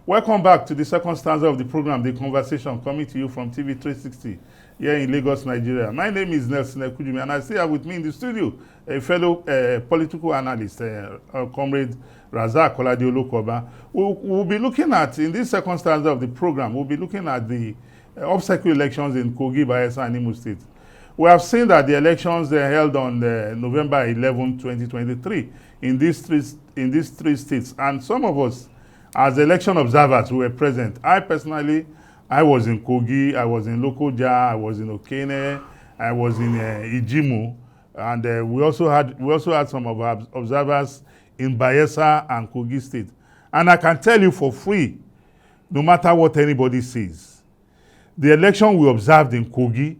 Welcome back to the second stanza of the program, The Conversation, coming to you from TV 360 here in Lagos, Nigeria. My name is Nelson Ekujumi, and I still have with me in the studio a fellow political analyst, Comrade Razak Kolade-Olokoba. We'll be looking at, in this second stanza of the program, we'll be looking at the obstacle elections in Kogi, Bayelsa, and Imo State. We have seen that the elections held on November 11, 2023 in these three states, and some of us, as election observers who were present, I personally, I was in Kogi, I was in Lokoja, I was in Okene, I was in Ijimo, and we also had some of our observers in Bayelsa and Kogi State. And I can tell you for free, no matter what anybody says, the election we observed in Kogi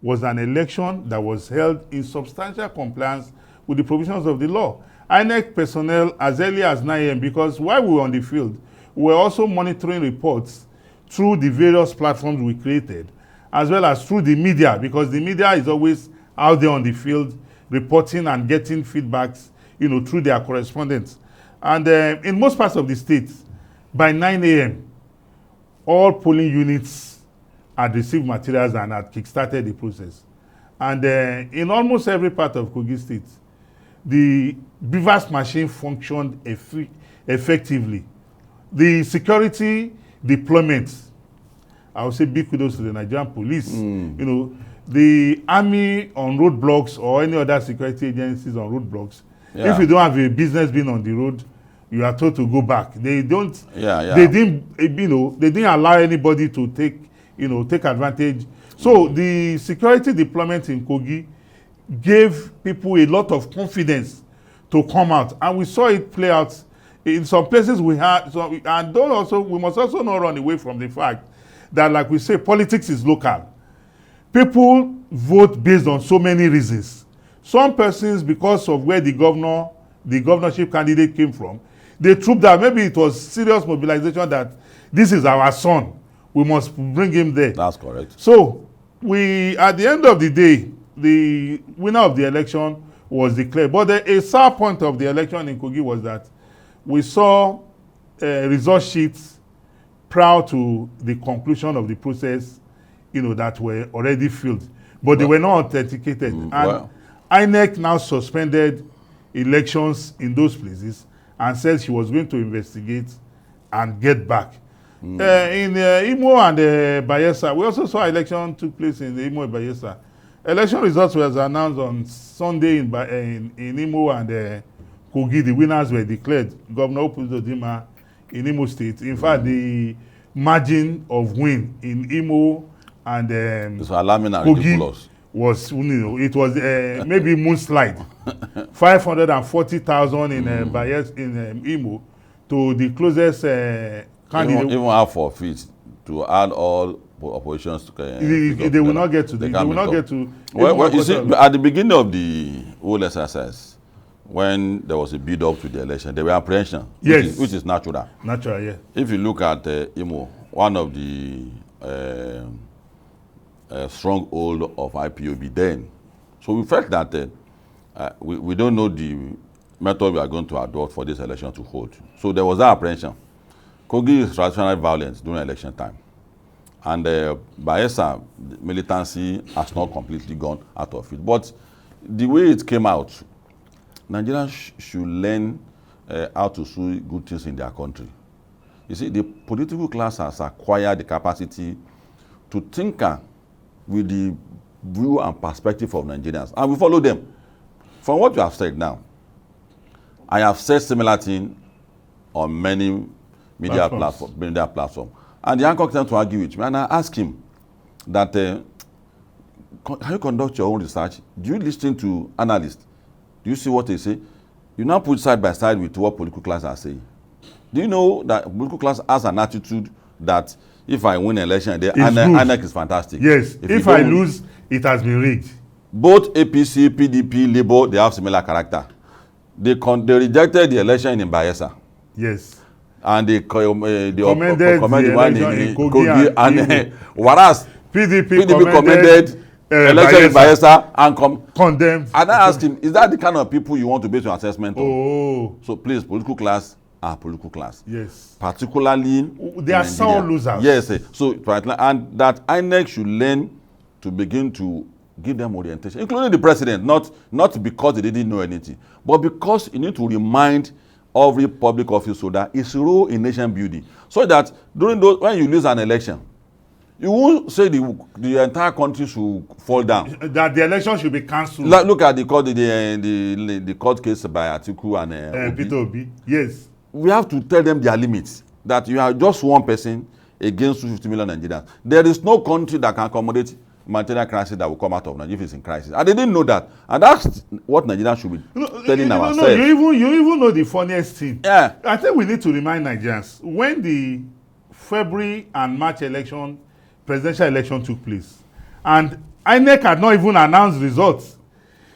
was an election that was held in substantial compliance with the provisions of the law. INEC personnel as early as 9 a.m. because while we were on the field, we were also monitoring reports through the various platforms we created, as well as through the media, because the media is always out there on the field reporting and getting feedbacks, through their correspondents. And in most parts of the state, by 9 a.m., all polling units had received materials and had kickstarted the process. And in almost every part of Kogi State, the BVAS machine functioned effectively. The security deployment, I would say big kudos to the Nigerian police. The army on roadblocks or any other security agencies on roadblocks, if you don't have a business being on the road, you are told to go back. They don't. They didn't allow anybody to take advantage. So the security deployment in Kogi gave people a lot of confidence to come out, and we saw it play out. In some places we had, and we must also not run away from the fact that, like we say, politics is local. People vote based on so many reasons. Some persons, because of where the governorship candidate came from, they trooped out. Maybe it was serious mobilization that this is our son, we must bring him there. That's correct. So at the end of the day, the winner of the election was declared. But a sour point of the election in Kogi was that we saw result sheets prior to the conclusion of the process, that were already filled, but they were not authenticated. And INEC now suspended elections in those places and said she was going to investigate and get back. In Imo and Bayelsa, we also saw election took place in Imo and Bayelsa. Election results were announced on Sunday in Imo and Kogi. The winners were declared. Governor Opuzodima in Imo State. In fact, the margin of win in Imo and Kogi was, it was maybe moonslide. 540,000 in Bayelsa in Imo to the closest candidate. Even half of it to add all oppositions to they will not get to. They will not get to. Well, you see, at the beginning of the whole exercise, when there was a build-up to the election, there were apprehension, which is natural. Natural, yeah. If you look at Imo, one of the stronghold of IPOB then, so we felt that we don't know the method we are going to adopt for this election to hold. So there was that apprehension. Kogi is traditionally violent during election time. And Bayelsa militancy has not completely gone out of it. But the way it came out, Nigerians should learn how to do good things in their country. You see, the political class has acquired the capacity to tinker with the view and perspective of Nigerians. And we follow them. From what you have said now, I have said similar thing on many media platforms. And the anchor came to argue with me, and I asked him that, can you conduct your own research? Do you listen to analysts? Do you see what they say? You now put side by side with what political class are saying. Do you know that political class has an attitude that if I win an election, INEC is fantastic? Yes, if I lose, it has been rigged. Both APC, PDP, Labour, they have similar character. They rejected the election in Bayelsa. Yes. And they commended the one in Kogi and whereas PDP commended election in Bayelsa and condemned. And I asked him, is that the kind of people you want to base your assessment on? Oh. So please, political class, our political class. Yes. Particularly They are sore losers. Yes. So, and that INEC should learn to begin to give them orientation, including the president, not because they didn't know anything, but because you need to remind every public office holder its role in nation building, so that during those, when you lose an election, you won't say the entire country should fall down. That the election should be cancelled. Look at the court case by Atiku and Peter Obi. Yes. We have to tell them their limits. That you are just one person against 250 million Nigerians. There is no country that can accommodate humanitarian crisis that will come out of Nigeria if it's in crisis. And they didn't know that. And that's what Nigerians should be telling ourselves. No, you even know the funniest thing. Yeah. I think we need to remind Nigerians, when the February and March presidential election took place, and INEC had not even announced results,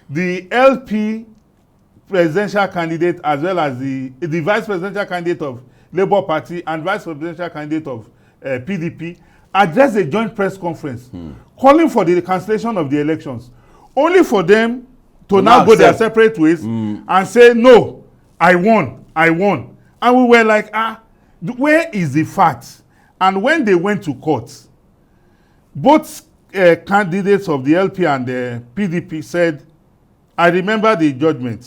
the LP presidential candidate as well as the vice presidential candidate of Labour Party and vice presidential candidate of PDP addressed a joint press conference calling for the cancellation of the elections, only for them to now go their separate ways and say, no, I won. And we were like, where is the fact? And when they went to court, both candidates of the LP and the PDP said, I remember the judgment.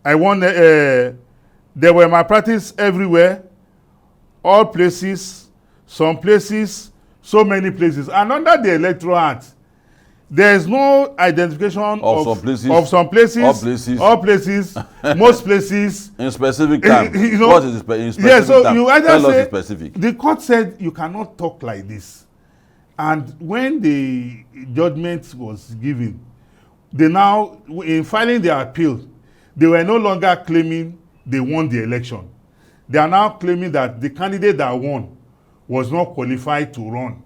I won. There were malpractice everywhere, all places, some places, so many places. And under the Electoral Act, there is no identification of some places, all places, most places. In specific time. What is in specific yeah, so time? you either Tell say, us specific. The court said you cannot talk like this. And when the judgment was given, they now, in filing their appeal, they were no longer claiming they won the election. They are now claiming that the candidate that won was not qualified to run.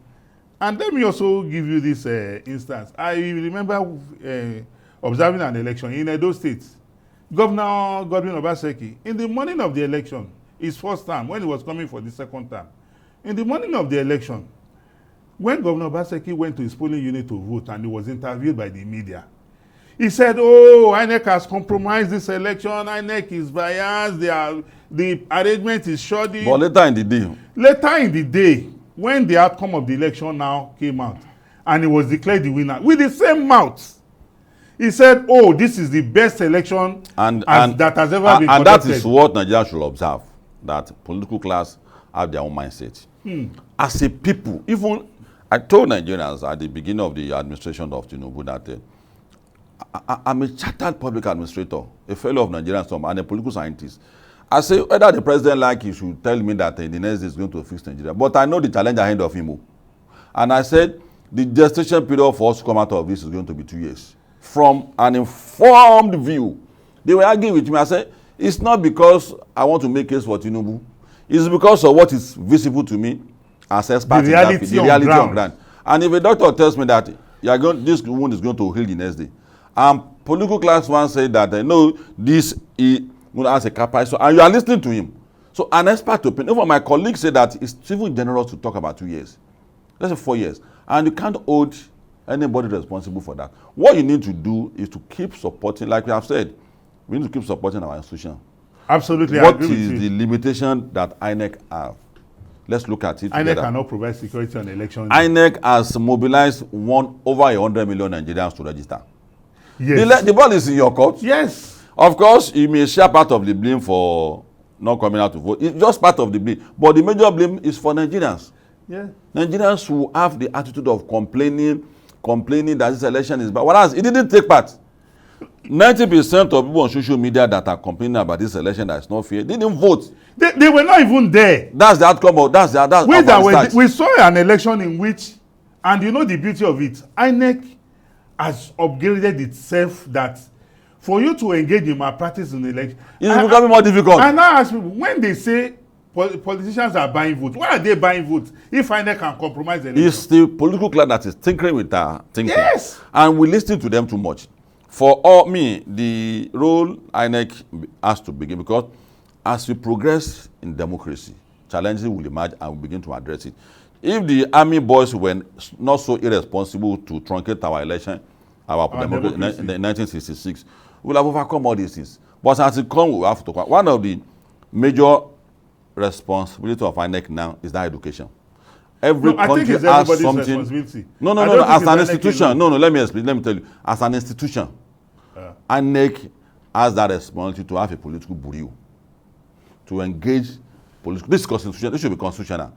And let me also give you this instance. I remember observing an election in Edo State. Governor Godwin Obaseki, in the morning of the election, his first term, when he was coming for the second term, in the morning of the election, when Governor Obaseki went to his polling unit to vote and he was interviewed by the media, he said, INEC has compromised this election, INEC is biased, the arrangement is shoddy. But later in the day, when the outcome of the election now came out, and he was declared the winner, with the same mouth, he said, this is the best election that has ever been conducted. And that is what Nigeria should observe, that political class have their own mindset. As a people, even, I told Nigerians at the beginning of the administration of Tinubu that I'm a chartered public administrator, a fellow of Nigerian Storm, and a political scientist. I say, whether the president he should tell me that the next day is going to fix Nigeria. But I know the challenge ahead of him. And I said, the gestation period for us to come out of this is going to be 2 years. From an informed view, they were arguing with me. I said, it's not because I want to make case for Tinubu. It's because of what is visible to me as expert in that, the reality on ground. And if a doctor tells me that this wound is going to heal the next day, political class one said that no, this is as a capacity, and you are listening to him. So an expert opinion. Even my colleague said that it's even generous to talk about 2 years. Let's say 4 years. And you can't hold anybody responsible for that. What you need to do is to keep supporting, like we have said, we need to keep supporting our institution. Absolutely. What is the limitation that INEC have? Let's look at it together. INEC cannot provide security on elections. INEC has mobilized over 100 million Nigerians to register. Yes. The ball is in your court. Yes. Of course, you may share part of the blame for not coming out to vote. It's just part of the blame. But the major blame is for Nigerians. Yeah. Nigerians who have the attitude of complaining that this election is bad. Whereas it didn't take part. 90% of people on social media that are complaining about this election that is not fair didn't vote. They were not even there. That's the outcome of we saw an election in which, and you know the beauty of it, INEC has upgraded itself that for you to engage in malpractice in the election, it's becoming more difficult. And now ask people, when they say politicians are buying votes, why are they buying votes if INEC can compromise the election? It's the political class that is tinkering with our thinking. Yes. And we listen to them too much. For the role INEC has to begin, because as we progress in democracy, challenges will emerge and we begin to address it. If the army boys were not so irresponsible to truncate our election, our democracy in 1966, we will have overcome all these things. But as it comes, we have to. One of the major responsibility of INEC now is that education. Every No, I think country it's has everybody's something. responsibility. No. I don't think As it's an INEC institution, alone. no. Let me explain. Let me tell you. As an institution, INEC has that responsibility to have a political bureau, to engage political. This is constitution. This should be constitutional.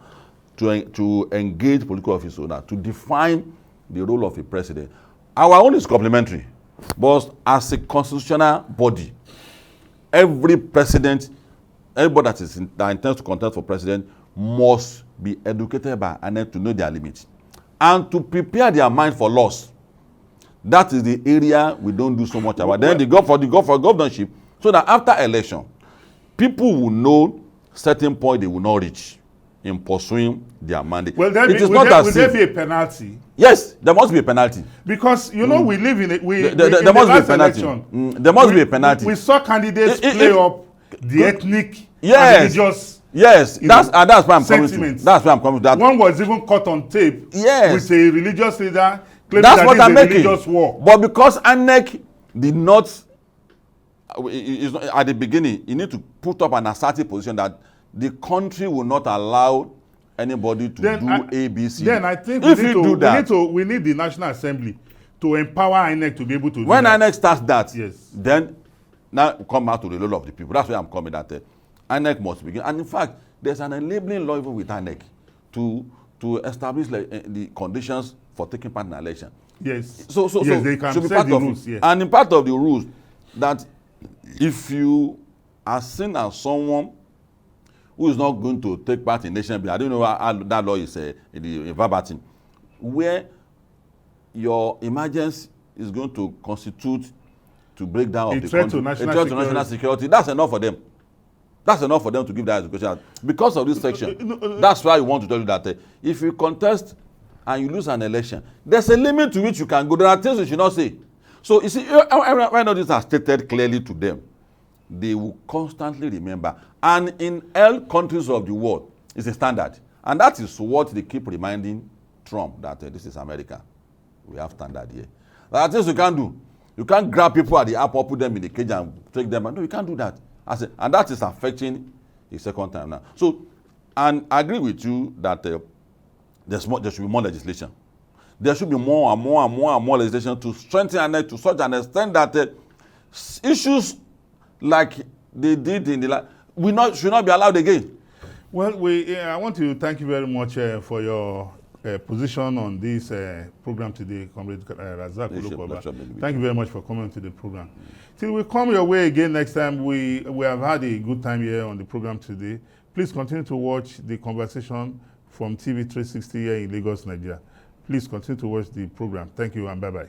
To engage political office owner, to define the role of a president. Our own is complementary, but as a constitutional body, every president, everybody that intends to contest for president must be educated by INEC to know their limits and to prepare their mind for loss. That is the area we don't do so much about. Then they go for governorship, so that after election, people will know certain point they will not reach in pursuing their mandate. Well, will there be a penalty? Yes, there must be a penalty. Because we live in it. There must be a penalty. There must be a penalty. We saw candidates play up the ethnic and religious. Yes, that's why I'm coming to. That's why I'm coming to that. One was even caught on tape. Yes. With a religious leader claiming That's that what I'm making. Religious war. But because INEC did not, at the beginning, you need to put up an assertive position that the country will not allow anybody to do ABC. Then I think we need the National Assembly to empower INEC to be able to do when that. INEC starts that, yes, then now come out to the role of the people. That's where I'm coming at. INEC must begin. And in fact, there's an enabling law even with INEC to establish the conditions for taking part in an election. Yes. So yes, they can set the rules. Yes. And in part of the rules, that if you are seen as someone who is not going to take part in nation building, I don't know how that law is in verbatim, where your emergence is going to constitute to break down of the country, a threat to national security. That's enough for them. That's enough for them to give that education. Because of this section, that's why I want to tell you that if you contest and you lose an election, there's a limit to which you can go. There are things you should not say. So you see, when all this are stated clearly to them, they will constantly remember. And in all countries of the world, it's a standard. And that is what they keep reminding Trump, that this is America. We have standard here. There are things you can't do. You can't grab people at the airport, put them in the cage and take them. No, you can't do that. And that is affecting the second time now. So, and I agree with you that there should be more legislation. There should be more and more legislation to strengthen INEC to such an extent that issues like they did in the last should not be allowed again. Well, I want to thank you very much for your position on this program today, Comrade Razak Ulukoba. Thank you very much for coming to the program. Till we come your way again next time, we have had a good time here on the program today. Please continue to watch the conversation from TV 360 here in Lagos, Nigeria. Please continue to watch the program. Thank you and bye-bye.